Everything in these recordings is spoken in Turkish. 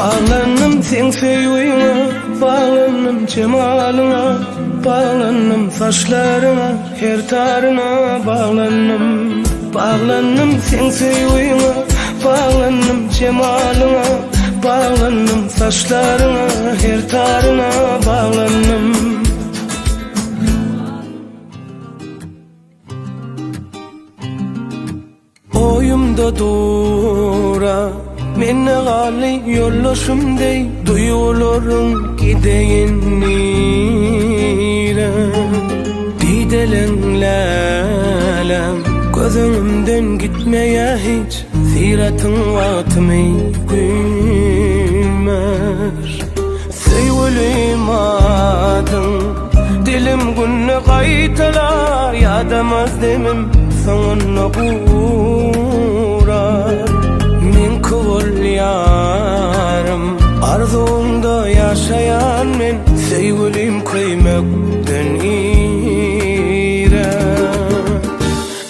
Bağlandım sen sevgine, bağlandım cemalına, bağlandım saçlarına, her tarına bağlandım. Bağlandım sen sevgine, bağlandım cemalına, bağlandım saçlarına, her tarına bağlandım. Oyumda dura menne gali yollaşımday duygularım gideyin nire. Didelenlelem gözümden gitmeye hiç ziratın vatmay gülmer. Sevgilim adın dilim günne kaytalar, yadamaz demim sana uğrar. Men kıvıl yarım arzunda yaşayan men, sevgilim kıymekten ire.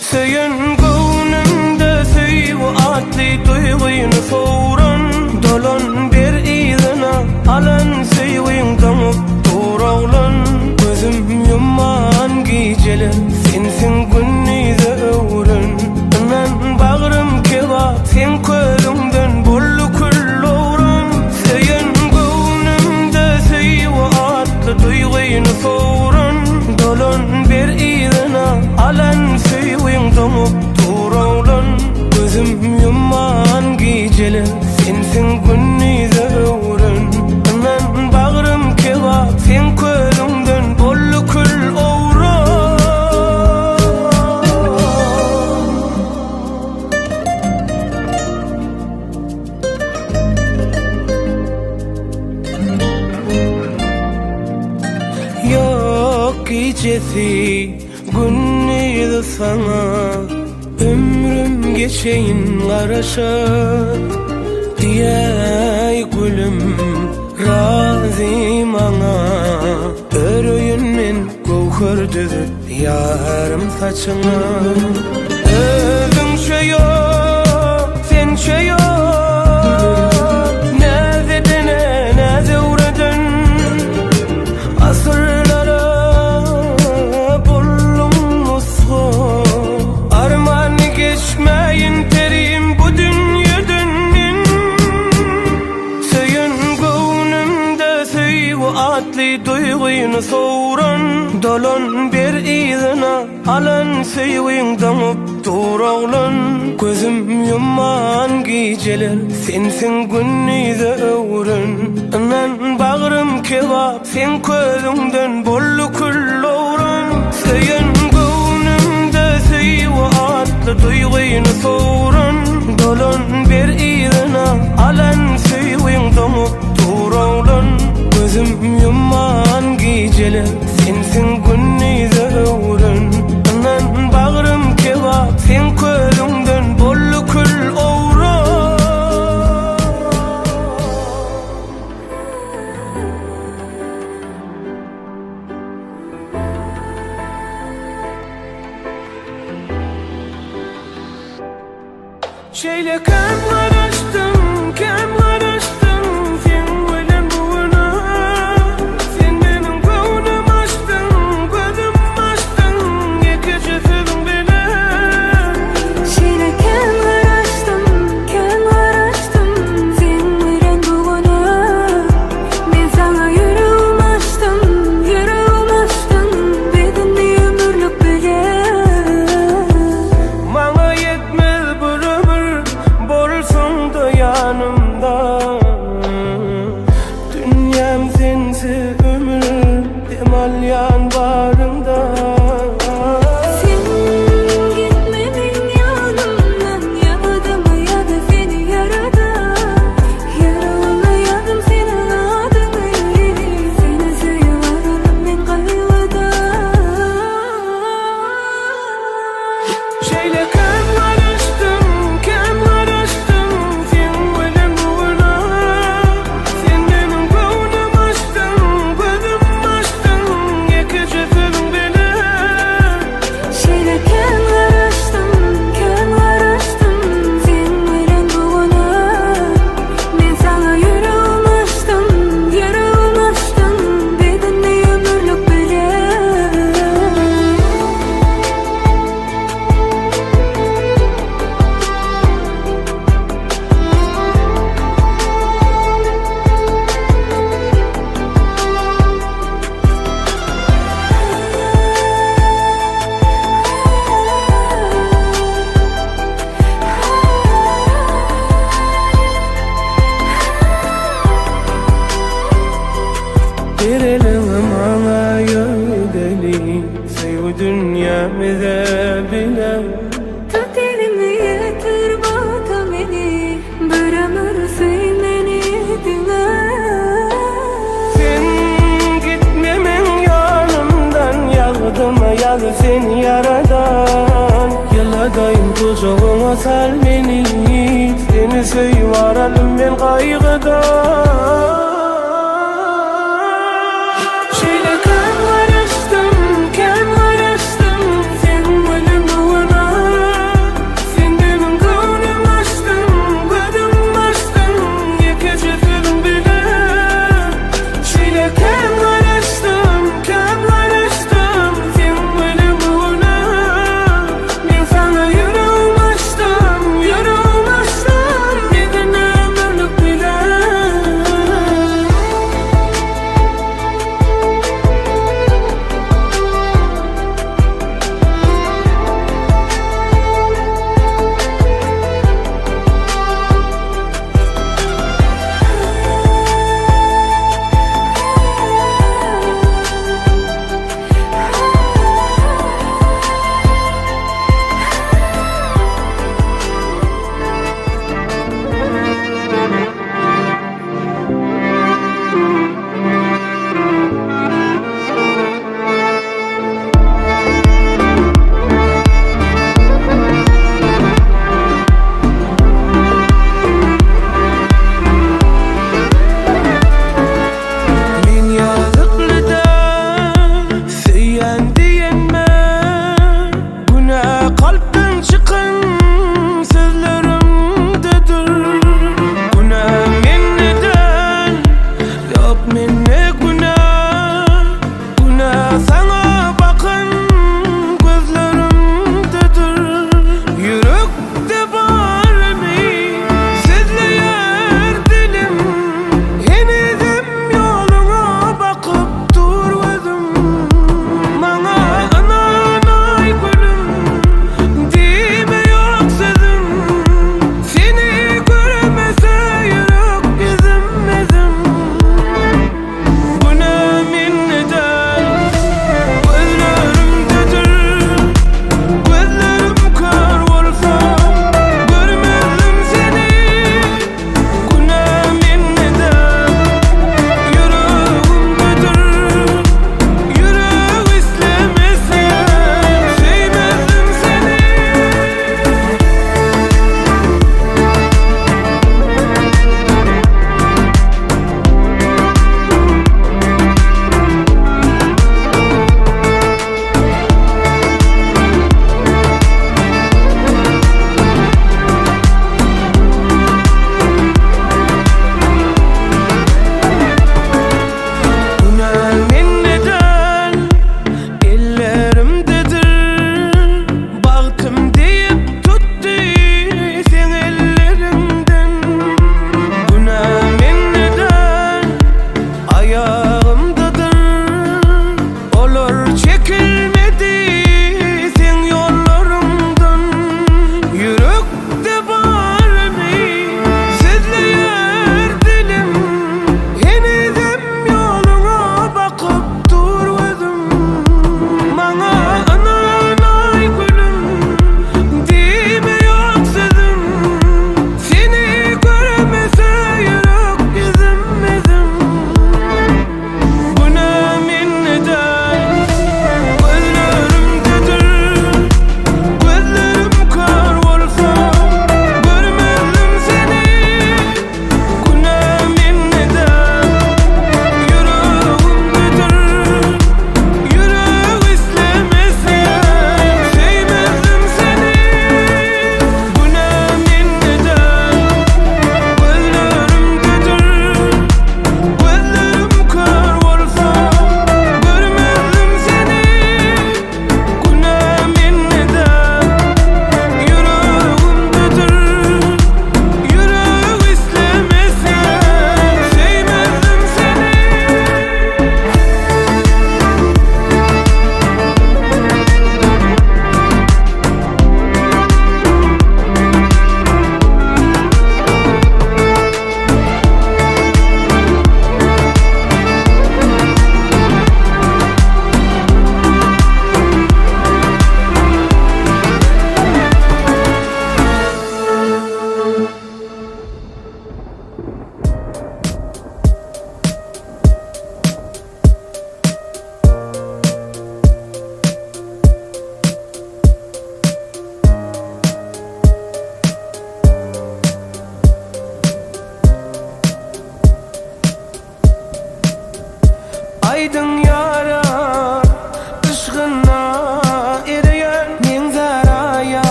Seyen gönlümde sevgi atli duyguyunu soğuran, dolan bir izine alan sevgin damıp durağlan. Gözüm yumman geceler sensin günnize öğren. Anan bağrım kebap sen kölümden bollu küllü oğran. Seyen gönlümde sevgi atlı duyguyunu soğuran, dolan bir izine alan sevgin damıp durağlan. Gözüm yumman geceler sensin günnize öğren. Anan bağrım kebap sen kölümden bollu küllü oğran. Yok gecesi gündüzü sana, ömrüm geçeyin karışa. Diyey gülüm razıyım ana, örüyün men gövher düzüp yarım saçına. Özün şey yok, sen şey yok, nezedene neze uğradın. Asırlara bullum nusku, armağanı geçmeyin terim bu dünyadan. Seyen gönlümde sevgi atli duyguyunu soğuran, dolan bir izine alan sevgin damıp durağlan. Gözüm yumman geceler sensin günnize öğren. Anan bağrım kebap sen közünden bollu küllü oğran. Seyen gönlümde sevgi atlı duyguyunu soğuran, dolan bir izine alan sevgin damıp durağlan. Gözüm yumman geceler sensin günnize öğren. Anan bağrım kebap sen kölümden bollu küllü oğran. Şeyle kem karıştım, kem karıştım sen bilen bugüne. Sen benim gönlüm açtın, gözüm açtın, iki cüzüm bilen. Şeyle kem karıştım sen bilen bugüne. Men sana yüreğim açtım, bedeni ömürlük bilen. Bana yetmez bir ömür, bolsun da yanımda. Dünyam sensiz ömür, demal yan barında. Sen gitmedin yanımdan, yaradım ya da seni yaradım. Yaralayadım senin adını, seni seviyorum ben kaygıda. Şeyle kem karıştım sen bilen bugüne. Sen benim gönlüm açtın, gözüm açtın, iki cüzüm bilen. Şeyle kem karıştım sen bilen bugüne. Men sana yüreğim bile bile. Tut elimi yeter bata beni, bir ömür süy beni dinle. Sen gitmemen yanımdan, yağdıma yağ seni yaradan. Yıladayım kucağına sal beni, seni seviyorum ben kaygıdan.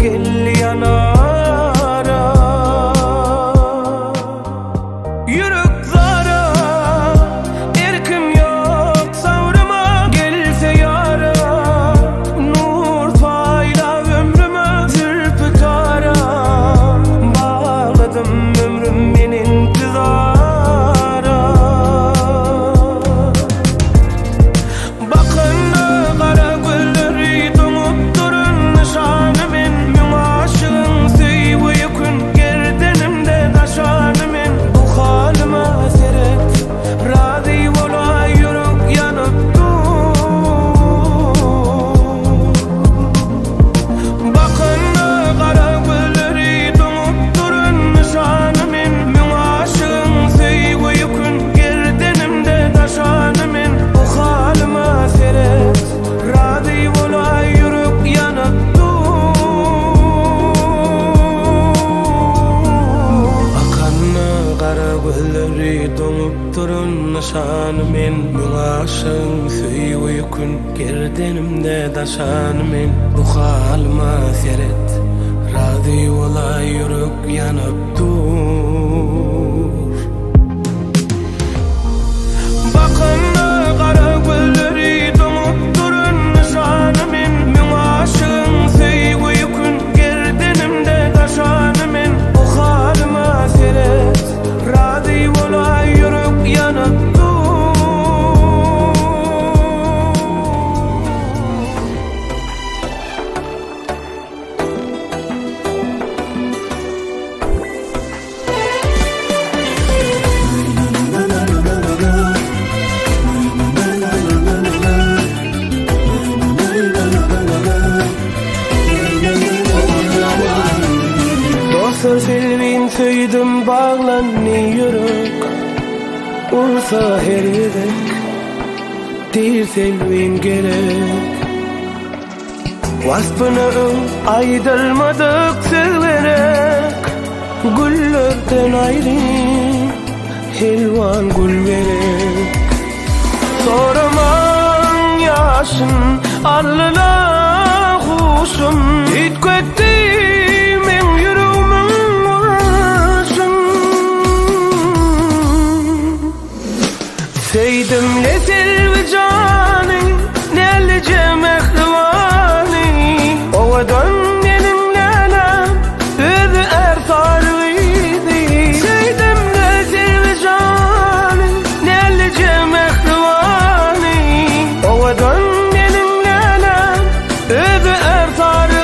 kelli yanara. Yürek zara, erkim yok savrıma, gelse yara. Nur fayla ömrüme, zülfü tara. Bağladım ömrüm menin kızara. Bakın kara gülleri donup durun nişanımın. Min aşığın seyvi kun gerdenimde taşanımın. Bu halıma seret, razı ola yürek yanıp dur. Bakın kara gülleri donup durun nişanımın. Min aşığın seyvi kun gerdenimde taşanımın. Bu halıma seret, razı ola yürek yanıp dur. Akanna kara gülleri donup durun nişanımın. Min aşığın seyvi kun gerdenimde taşanımın. Bu halıma seret, razı ola yürek yanıp dur. Bakın kara gülleri donup durun nişanımın. Min aşığın seyvi kun gerdenimde taşanımın. Bu halıma seret, razı ola yürek yanıp dur. Dostlar selvin söyledim bağlan yürek. Ursa her yedek, değil selvin gerek. Vaspına aydılmadık severek. Güllerden ayrı helvan gül verek. Soraman yaşın allıla huşum. İtkettim en yüreğimin uğraşın. Seydim le selvi cani, nelice mehrivani. Ovadan benim lalam, özü ersarıydı. Seydim le selvi cani, nelice mehrivani. Ovadan benim lalam, özü ersarıydı.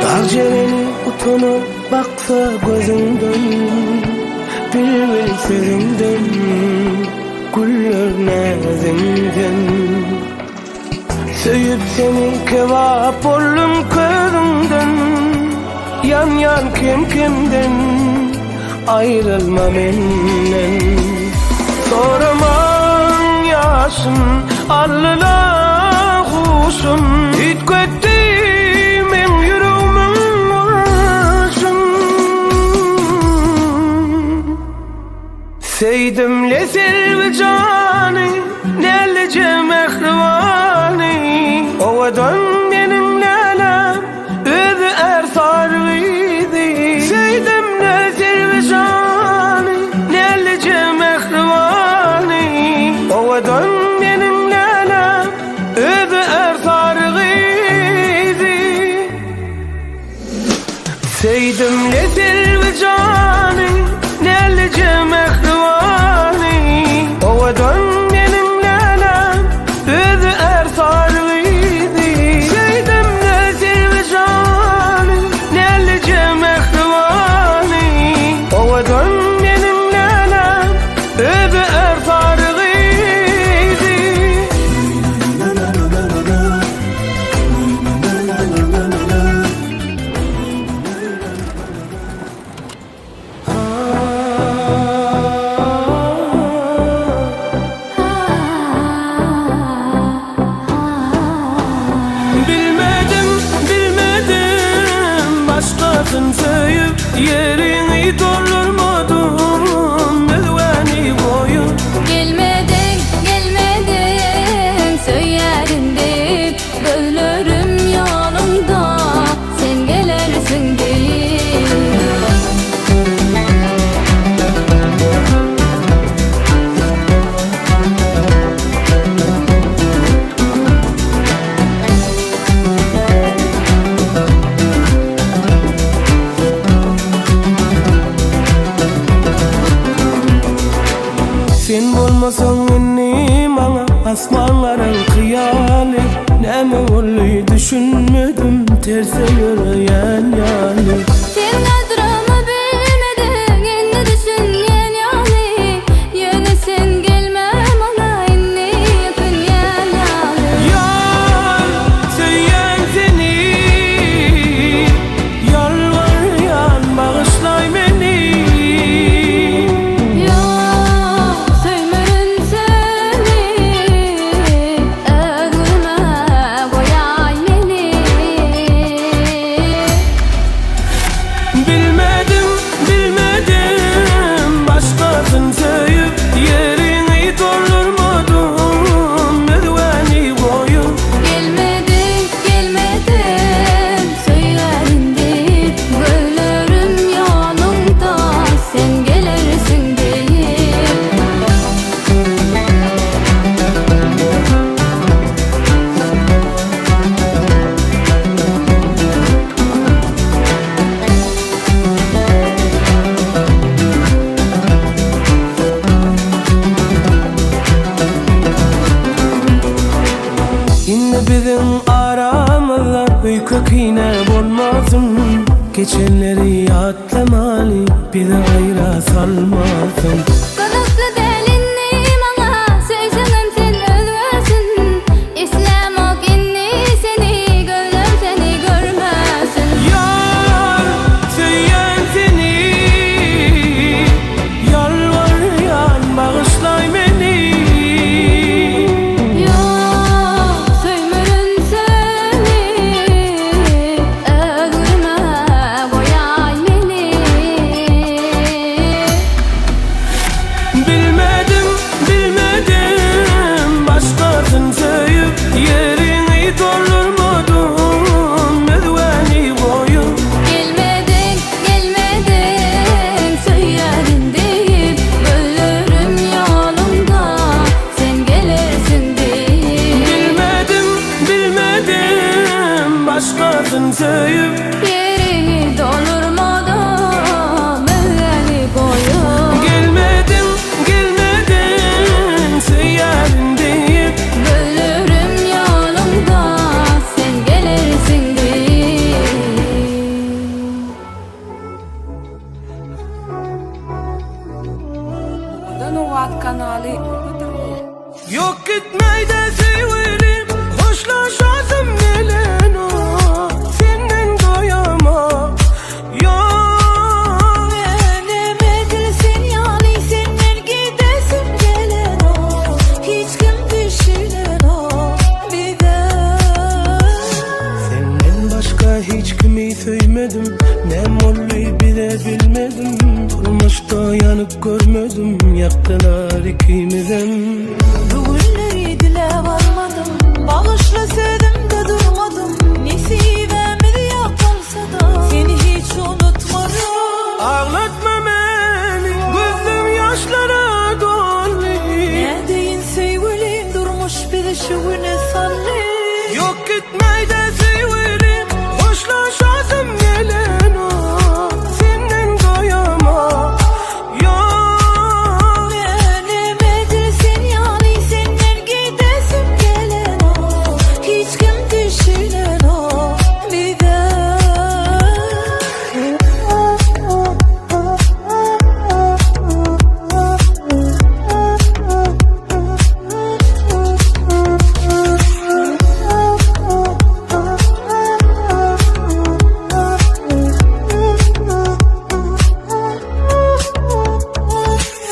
Dağcereni utanıp baksa gözünden, bilbil sözünden, güller nazinden. Söyüp seni kevap oldum közünden, yan yan kemkemden, ayrılma menden. Soraman yaşın allıla huşum. İtkettim en yüreğimin uğraşın. Seydim le selvi cani, nelice mehrivani. Ovadan benim lalam, özü ersarıydı. Seydim le selvi cani, nelice mehrivani. Ovadan benim lalam, özü ersarıydı. Seydim le selvi cani, nelice mehrivani. Ovadan benim lalam, özü Sen bolmasan benim ana asmanların kıyali. Neme oluyor düşünmedim terse yürüyen yani. Sen kadramı bilmedin inni düşünyen yani. Yine sen gelme bana inni yakın yan yani. Yar söyleyen seni, yalvaryan bağışlay beni. Bizim aramızda uyku kine bulmasın. Geceleri atlamalı bir ayra salmasın. Kanatlı delinni bana sözümün sen ölmesin. İslam ok inni seni gönlüm seni görmesin. Yar söyleyen seni, yalvaryan bağışlay beni. Başkasın söyüp yerini doldurmadım elleri koyup. Gelmedin, gelmedin söylerim deyip Bölürüm yolumda sen gelirsin deyip. Donovat kanalı. yok gitmeyi de severim. Hoşlaşasım gelen o senden doyama. Yok Veremedirsin yani senden gidesim gelen o. Hiç kim düşünen o bir de. senden başka hiç kimi sevmedim. Ne molli bile bilmedim. Durmuşta yanıp görmedim. Yaktılar ikimizden. Bugünleri dile varmadım. Bağışla sevdim de durmadım. Nesibime yapılsa da seni hiç unutmadım. Ağlatma beni, gözüm yaşlara doldu. Ne deyin sevgilim durmuş bir de şu güne salli. Yok gitmeyi de severim. Hoşlaşasım gelen o senden doyama. Yok Veremedirsin yani senden gidesim gelen o. Hiç kim düşünen o bir de.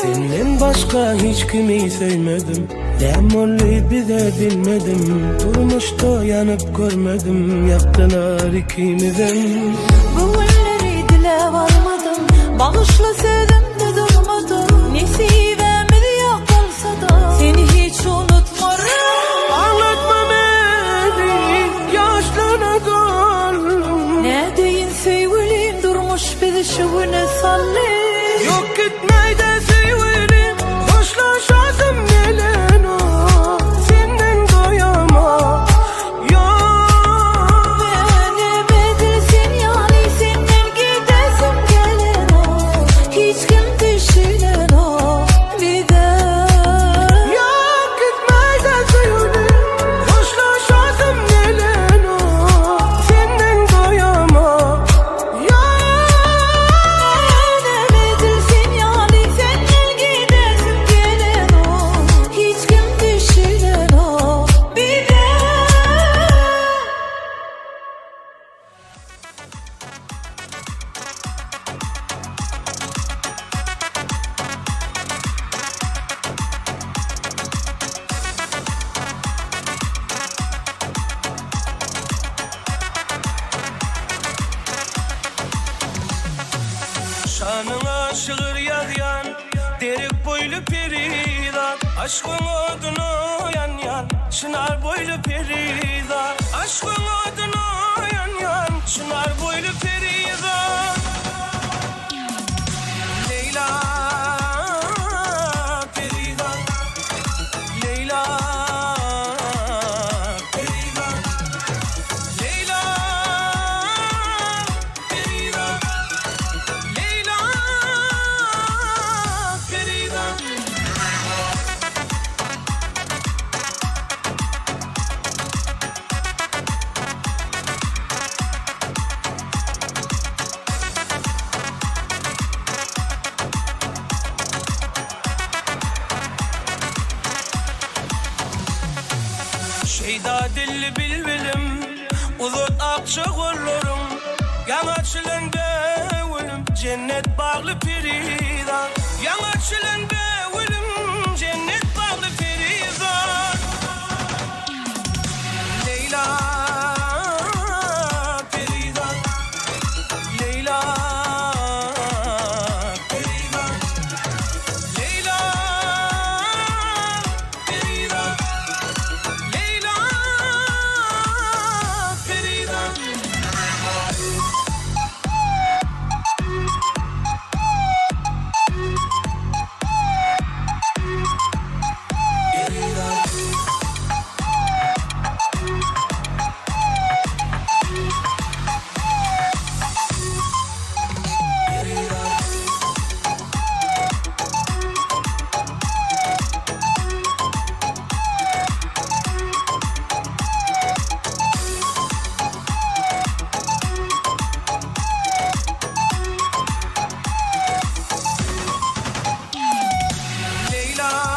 senden başka hiç kimi sevmedim. Ne molli bir de bilmedim. Durmuşta yanıp görmedim. Yaktılar ikimizden. Bugünleri dile varmadım. Bağışla sevdim de durmadım. Nesibime yapılsa da seni hiç unutmadım. Ağlatma beni, yaşlara doldu. Ne deyin sevgilim durmuş bir de şu güne salli. Yok gitmeyi de severim. Hoşlaşasım gelen o senden doyama. Yok Veremedirsin yani senden gidesim gelen o. Hiç kim düşünen o Ferida, aşkın odunu yan yan, çınar boylu Ferida. Aşkın odunu yan yan, çınar boylu Ferida. Leyla, Ferida, Leyla, Ferida, Leyla, Ferida, Leyla, Ferida. Şeyda dilli bilbilim, uzun akça kollarım, yamaçılan bevelim, cennet bağlı Ferida. Yamaçılan bevelim, cennet bağlı Ferida. Leyla, Ferida, Leyla, Ferida, Leyla, Ferida, Leyla, Ferida. Leyla,